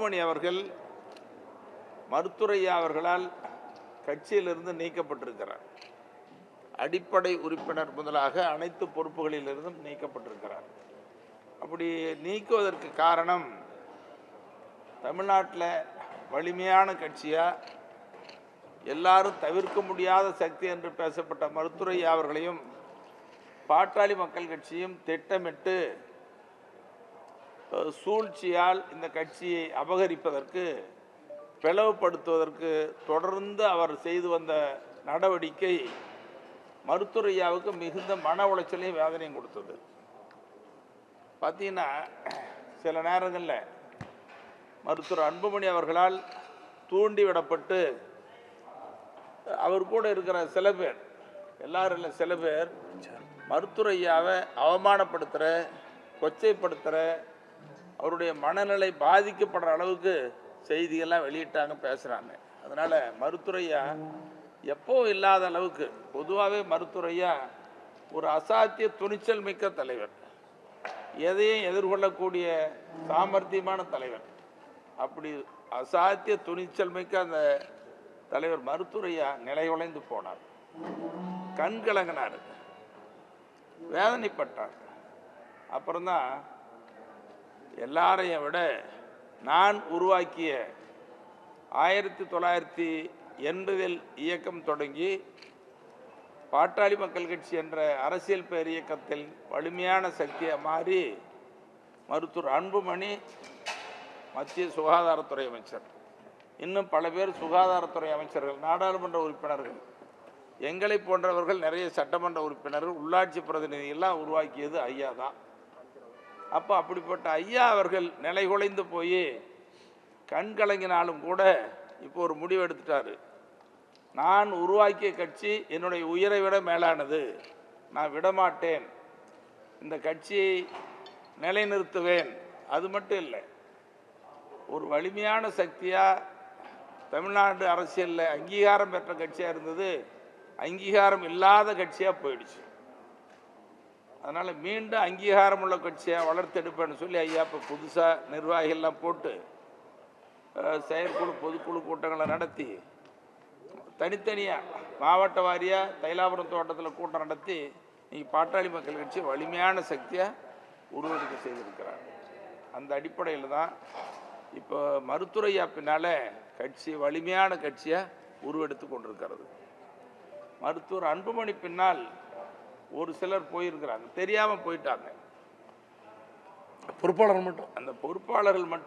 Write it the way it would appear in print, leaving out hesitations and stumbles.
அன்புமணி அவர்கள் மருத்துவர் ஐயா அவர்களால் கட்சியிலிருந்து நீக்கப்பட்டிருக்கிறார். அடிப்படை உறுப்பினர் முதலாக அனைத்து பொறுப்புகளிலிருந்தும் நீக்கப்பட்டிருக்கிறார். அப்படி நீக்குவதற்கு காரணம், தமிழ்நாட்டில் வலிமையான கட்சியா எல்லாரும் தவிர்க்க முடியாத சக்தி என்று பேசப்பட்ட மருத்துவர் ஐயா அவர்களையும் பாட்டாளி மக்கள் கட்சியும் திட்டமிட்டு சூழ்ச்சியால் இந்த கட்சியை அபகரிப்பதற்கு, பிளவுபடுத்துவதற்கு தொடர்ந்து அவர் செய்து வந்த நடவடிக்கை மருத்துவர் ஐயாவுக்கு மிகுந்த மன உளைச்சலையும் வேதனையும் கொடுத்தது. பார்த்தீங்கன்னா, சில நேரங்களில் மருத்துவர் அன்புமணி அவர்களால் தூண்டிவிடப்பட்டு அவர் கூட இருக்கிற சில பேர், எல்லாரும் இல்லை, சில பேர் மருத்துவர் ஐயாவை அவமானப்படுத்துகிற, கொச்சைப்படுத்துகிற, அவருடைய மனநிலை பாதிக்கப்படுற அளவுக்கு செய்திகள்லாம் வெளியிட்டாங்க, பேசுகிறாங்க. அதனால் மருத்துவர் ஐயா எப்போ இல்லாத அளவுக்கு, பொதுவாகவே மருத்துவர் ஐயா ஒரு அசாத்திய துணிச்சல் மிக்க தலைவர், எதையும் எதிர்கொள்ளக்கூடிய சாமர்த்தியமான தலைவர். அப்படி அசாத்திய துணிச்சல் மிக்க அந்த தலைவர் மருத்துவர் ஐயா நிலை உழைந்து போனார், கண் கலங்கினார், வேதனைப்பட்டார். அப்புறம்தான் எல்லாரையும் விட நான் உருவாக்கிய 1980 இயக்கம் தொடங்கி பாட்டாளி மக்கள் கட்சி என்ற அரசியல் பேர் இயக்கத்தில் வலிமையான சக்தியை மாறி மருத்துவர் அன்புமணி மத்திய சுகாதாரத்துறை அமைச்சர், இன்னும் பல பேர் சுகாதாரத்துறை அமைச்சர்கள், நாடாளுமன்ற உறுப்பினர்கள், எங்களை போன்றவர்கள் நிறைய சட்டமன்ற உறுப்பினர்கள், உள்ளாட்சி பிரதிநிதிகள்லாம் உருவாக்கியது ஐயா தான். அப்போ அப்படிப்பட்ட ஐயா அவர்கள் நிலை குலைந்து போய் கண் கலங்கினாலும் கூட இப்போ ஒரு முடிவு எடுத்துட்டாரு. நான் உருவாக்கிய கட்சி என்னுடைய உயிரை விட மேலானது, நான் விடமாட்டேன், இந்த கட்சியை நிலைநிறுத்துவேன். அது மட்டும் இல்லை, ஒரு வலிமையான சக்தியாக தமிழ்நாடு அரசியலில் அங்கீகாரம் பெற்ற கட்சியாக இருந்தது, அங்கீகாரம் இல்லாத கட்சியாக போயிடுச்சு. அதனால் மீண்டும் அங்கீகாரம் உள்ள கட்சியாக வளர்த்தெடுப்பேன்னு சொல்லி ஐயா இப்போ புதுசாக நிர்வாகிகள்லாம் போட்டு செயற்குழு பொதுக்குழு கூட்டங்களை நடத்தி, தனித்தனியாக மாவட்ட வாரியாக தைலாபுரம் தோட்டத்தில் கூட்டம் நடத்தி இன்றைக்கி பாட்டாளி மக்கள் கட்சி வலிமையான சக்தியாக உருவெடுக்க செய்திருக்கிறார். அந்த அடிப்படையில் தான் இப்போ மருத்துவர் ஐயா பின்னால் கட்சி வலிமையான கட்சியாக உருவெடுத்து கொண்டிருக்கிறது. மருத்துவர் அன்புமணி பின்னால் ஒரு சிலர் போயிருக்கிறாங்க, தெரியாமல் போயிட்டாங்க. பொறுப்பாளர்கள் மட்டும், அந்த பொறுப்பாளர்கள் மட்டும்